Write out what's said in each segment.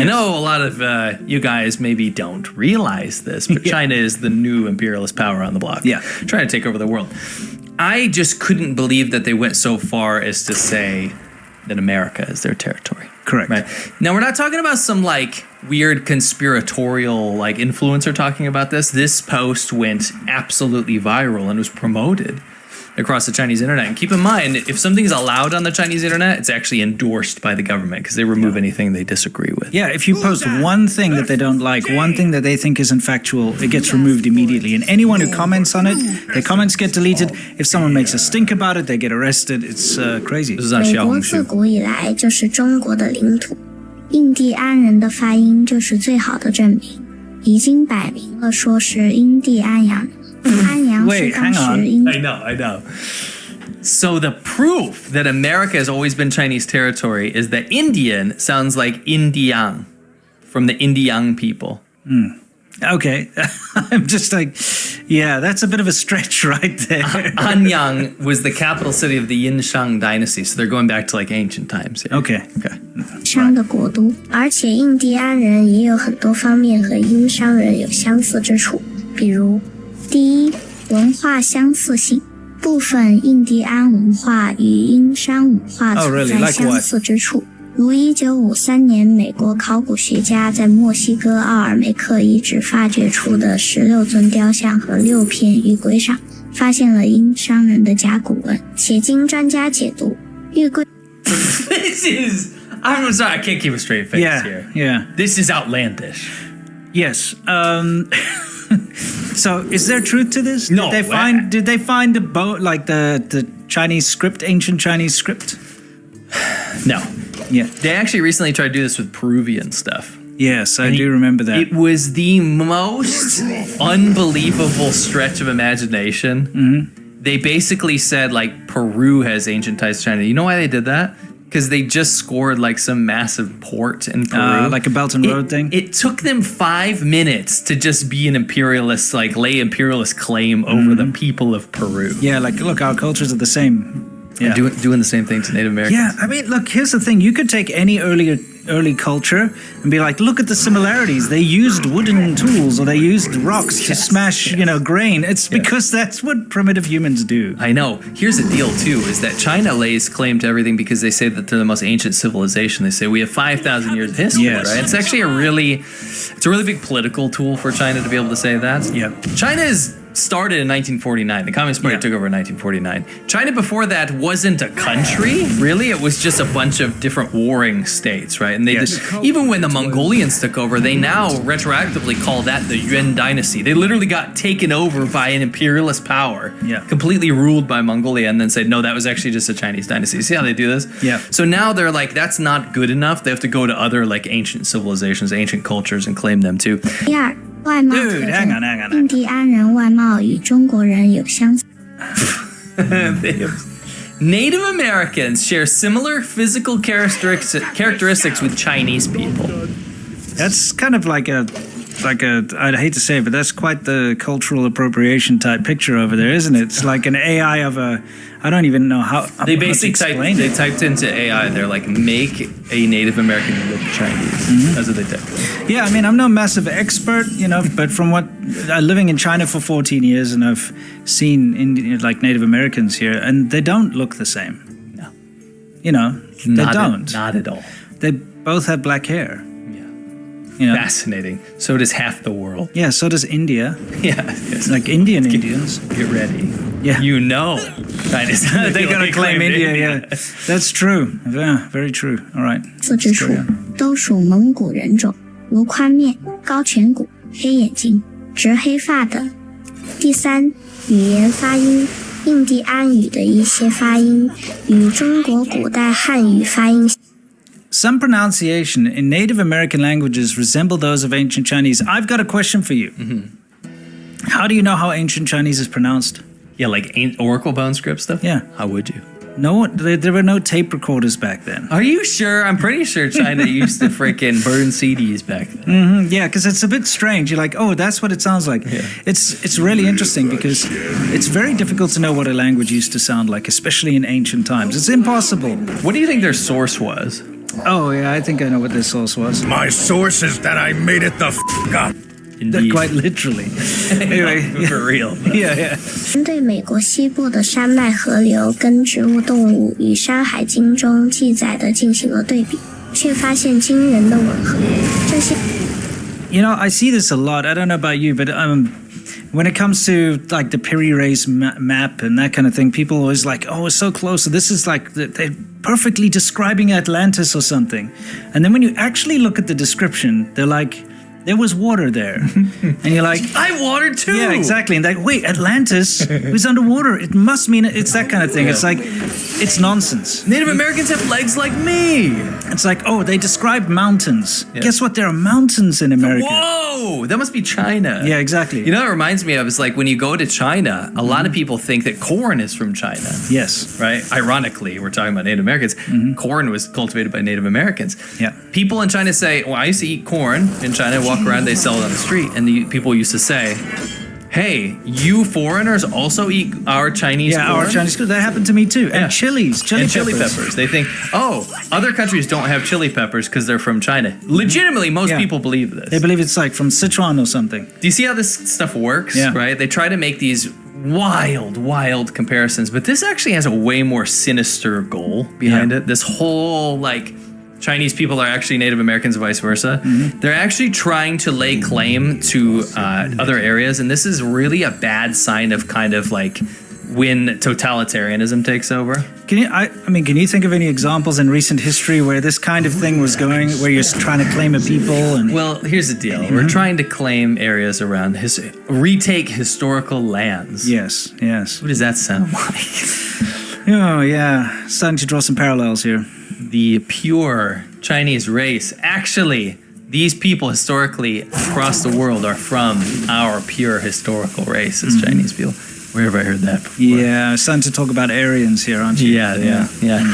I know a lot of you guys maybe don't realize this, but China is the new imperialist power on the block. Yeah. Trying to take over the world. I just couldn't believe that they went so far as to say that America is their territory. Correct. Right. Now, we're not talking about some like weird conspiratorial like influencer talking about this. This post went absolutely viral and was promoted across the Chinese internet. And keep in mind, if something's allowed on the Chinese internet, it's actually endorsed by the government because they remove anything they disagree with. Yeah, if you post one thing that they don't like, one thing that they think isn't factual, it gets removed immediately. And anyone who comments on it, their comments get deleted. If someone makes a stink about it, they get arrested. It's crazy. This is on 美国 Xiaohongshu. 自古以来就是中国的领土，印第安人的发音就是最好的证明，已经摆明了说是印第安人。安阳是当时印 I know. So the proof that America has always been Chinese territory is that Indian sounds like Indiang from the Indiang people. Okay. I'm just like, yeah, that's a bit of a stretch right there. Anyang was the capital city of the Yinshang dynasty, so they're going back to like ancient times. Yeah. Okay. 商的国都，而且印第安人也有很多方面和殷商人有相似之处，比如，第一，文化相似性，部分印第安文化与殷商文化存在相似之处。如1953年美国考古学家在墨西哥奥尔梅克遗址发掘出的16尊雕像和6片玉龟上，发现了殷商人的甲骨文，且经专家解读，玉龟。This is... I'm sorry, I can't keep a straight face here. Yeah. This is outlandish. Yes. So, is there truth to this? No. Did they find the Chinese script, ancient Chinese script? No. Yeah. They actually recently tried to do this with Peruvian stuff. Yes, I do remember that. It was the most unbelievable stretch of imagination. Mm-hmm. They basically said like Peru has ancient ties to China. You know why they did that? Because they just scored like some massive port in Peru. Like a Belt and Road thing? It took them 5 minutes to just be an imperialist, like lay imperialist claim over the people of Peru. Yeah, like, look, our cultures are the same. Yeah. Doing the same thing to Native Americans. Yeah, I mean, look, here's the thing. You could take any early culture and be like, look at the similarities. They used wooden tools or they used rocks to smash, grain. It's because that's what primitive humans do. I know. Here's the deal, too, is that China lays claim to everything because they say that they're the most ancient civilization. They say we have 5,000 years of history, right? It's actually a really big political tool for China to be able to say that. Yeah. China is started in 1949. The Communist Party took over in 1949. China before that wasn't a country, really. It was just a bunch of different warring states, right? And they even when the Mongolians took over, they now retroactively call that the Yuan dynasty. They literally got taken over by an imperialist power, completely ruled by Mongolia, and then said, no, that was actually just a Chinese dynasty. See how they do this? Yeah. So now they're like, that's not good enough. They have to go to other like ancient civilizations, ancient cultures, and claim them too. 第二，外貌特征，印第安人外貌与中国人有相似。Native Americans share similar physical characteristics with Chinese people. That's kind of like a, I'd hate to say it, but that's quite the cultural appropriation type picture over there, isn't it? It's like an AI of I don't even know how. They basically typed into AI. They're like, make a Native American look Chinese. That's what they typed. Yeah, I mean, I'm no massive expert, but from what living in China for 14 years, and I've seen Native Americans here, and they don't look the same. No, they don't. Not at all. They both have black hair. Fascinating. So does half the world. Yeah, so does India. Yeah. Yes. Like Indians. Get ready. Yeah. China's they gotta claim India, yeah. That's true. Yeah, very true. All right. 四之处都属蒙古人种，如宽面、高颧骨、黑眼睛、直黑发等。第三，语言发音，印第安语的一些发音与中国古代汉语发音。Some pronunciation in Native American languages resemble those of ancient Chinese. I've got a question for you. How do you know how ancient Chinese is pronounced? Yeah, like Oracle bone script stuff? Yeah. How would you? No, there were no tape recorders back then. Are you sure? I'm pretty sure China used to freaking burn CDs back then. Yeah, because it's a bit strange. You're like, oh, that's what it sounds like. Yeah. It's really interesting because it's very difficult to know what a language used to sound like, especially in ancient times. It's impossible. What do you think their source was? Oh, yeah, I think I know what this source was. My source is that I made it the f up. Indeed. Quite literally. Anyway, For real. yeah, yeah. 针对美国西部的山脉河流跟植物动物与《山海经》中记载的进行了对比，却发现惊人的吻合。这些 You know, I see this a lot. I don't know about you, but when it comes to like the Piri race map and that kind of thing, people always like, oh, it's so close. So this is like they're perfectly describing Atlantis or something. And then when you actually look at the description, they're like, there was water there. And you're like, I water too. yeah, exactly. And like, wait, Atlantis was underwater. It must mean it's that kind of thing. It's like, it's nonsense. Native Americans have legs like me. It's like, oh, they described mountains. Yeah. Guess what? There are mountains in America. Whoa, that must be China. Yeah, exactly. You know what it reminds me of is like when you go to China, a lot of people think that corn is from China. Yes. Right? Ironically, we're talking about Native Americans. Corn was cultivated by Native Americans. Yeah. People in China say, well, I used to eat corn in China, walk around, they sell it on the street. And the people used to say, hey, you foreigners also eat our Chinese corn? Yeah, our Chinese food. That happened to me too. Yeah. And chilies, chili peppers. They think, oh, other countries don't have chili peppers because they're from China. Legitimately, most Yeah. people believe this. They believe it's like from Sichuan or something. Do you see how this stuff works? Yeah. Right? They try to make these wild comparisons, but this actually has a way more sinister goal behind it. This whole like Chinese people are actually Native Americans, vice versa. They're actually trying to lay claim to other areas, and this is really a bad sign of kind of like when totalitarianism takes over. Can you? I mean, can you think of any examples in recent history where this kind of thing was going, where you're trying to claim a people? And Well, here's the deal: we're trying to claim areas around retake historical lands. yes, yes. What does that sound like? Oh, yeah. Starting to draw some parallels here. The pure Chinese race. Actually, these people historically across the world are from our pure historical race as Chinese people. Where have I heard that before? Yeah, starting to talk about Aryans here, aren't you? Yeah.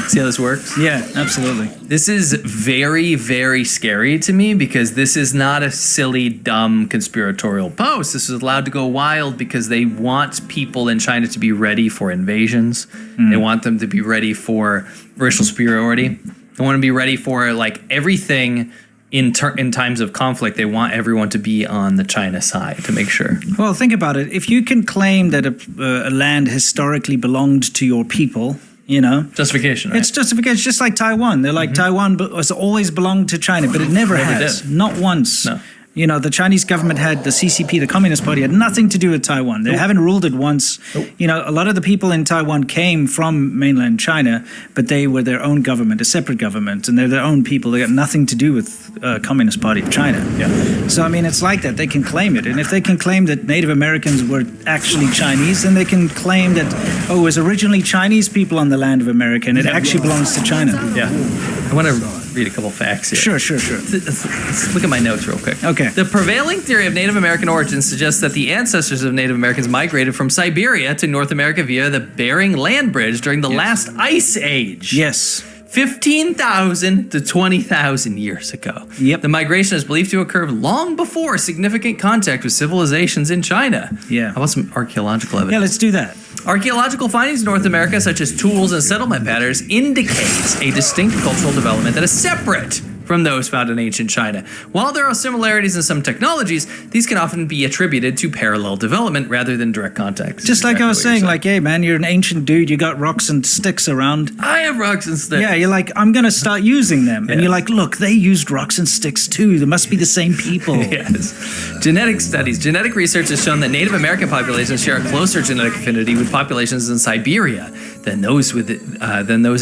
See how this works? Yeah, absolutely. This is very, very scary to me because this is not a silly, dumb conspiratorial post. This is allowed to go wild because they want people in China to be ready for invasions. They want them to be ready for racial superiority. They want to be ready for like everything in times of conflict. They want everyone to be on the China side to make sure. Well, think about it. If you can claim that a land historically belonged to your people, you know, Justification, right? it's justification. Just like Taiwan. They're like Taiwan has always belonged to China, but it never has. did. Not once. No. You know, the Chinese government had the CCP, the Communist Party, had nothing to do with Taiwan. They haven't ruled it once. You know, a lot of the people in Taiwan came from mainland China, but they were their own government, a separate government, and they're their own people. They got nothing to do with Communist Party of China. Yeah. So, I mean, it's like that. They can claim it. And if they can claim that Native Americans were actually Chinese, then they can claim that, oh, it was originally Chinese people on the land of America, and it actually belongs to China. Yeah. I want to read a couple facts here. Sure. Let's look at my notes real quick. Okay. The prevailing theory of Native American origins suggests that the ancestors of Native Americans migrated from Siberia to North America via the Bering Land Bridge during the last ice age. Yes. 15,000 to 20,000 years ago. Yep. The migration is believed to occur long before significant contact with civilizations in China. Yeah. How about some archaeological evidence? Yeah, let's do that. Archaeological findings in North America, such as tools and settlement patterns, indicates a distinct cultural development that is separate from those found in ancient China. While there are similarities in some technologies, these can often be attributed to parallel development rather than direct contact. Just like I was saying, like, hey, man, you're an ancient dude. You got rocks and sticks around. I have rocks and sticks. Yeah, you're like, I'm going to start using them. And Yes. you're like, look, they used rocks and sticks too. They must be the same people. Yes. Genetic studies. Genetic research has shown that Native American populations share a closer genetic affinity with populations in Siberia than those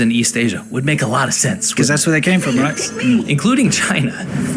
in East Asia. Would make a lot of sense. Because that's where they came from, right? Including China.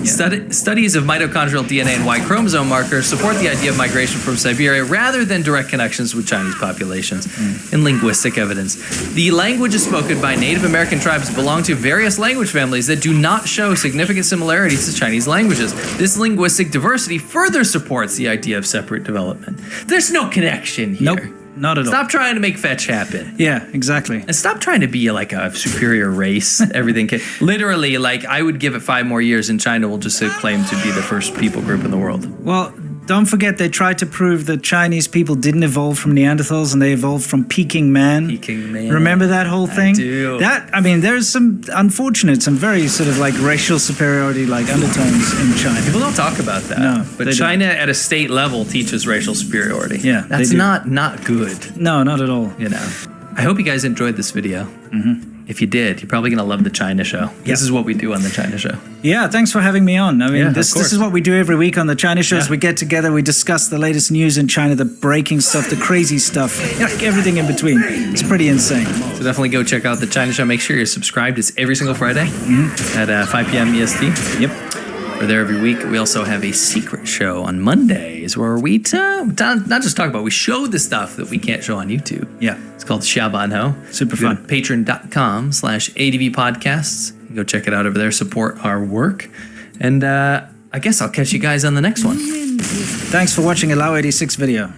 Studies of mitochondrial DNA and Y chromosome markers support the idea of migration from Siberia rather than direct connections with Chinese populations. In linguistic evidence, the languages spoken by Native American tribes belong to various language families that do not show significant similarities to Chinese languages. This linguistic diversity further supports the idea of separate development. There's no connection here. Nope, not at all. Stop trying to make fetch happen. Yeah, exactly. And stop trying to be like a superior race. Everything can, literally, like I would give it 5 more years and China will just claim to be the first people group in the world. Well, don't forget they tried to prove that Chinese people didn't evolve from Neanderthals and they evolved from Peking man. Peking man. Remember that whole thing? I do. There's some very sort of like racial superiority like undertones in China. People don't talk about that. No, but China at a state level teaches racial superiority. Yeah, that's not good. No, not at all. You know. I hope you guys enjoyed this video. Mm-hmm. If you did, you're probably going to love the China show. This is what we do on the China show. Yeah, thanks for having me on. I mean, this is what we do every week on the China shows. Yeah. We get together, we discuss the latest news in China, the breaking stuff, the crazy stuff, like everything in between. It's pretty insane. So definitely go check out the China show. Make sure you're subscribed. It's every single Friday at 5 p.m. EST. Yep. We're there every week. We also have a secret show on Mondays where we not just talk about, we show the stuff that we can't show on YouTube. Yeah. It's called Xiaobanhou. Super fun. Patreon.com/ADV podcasts. Go check it out over there. Support our work. And I guess I'll catch you guys on the next one. Thanks for watching a Lao 86 video.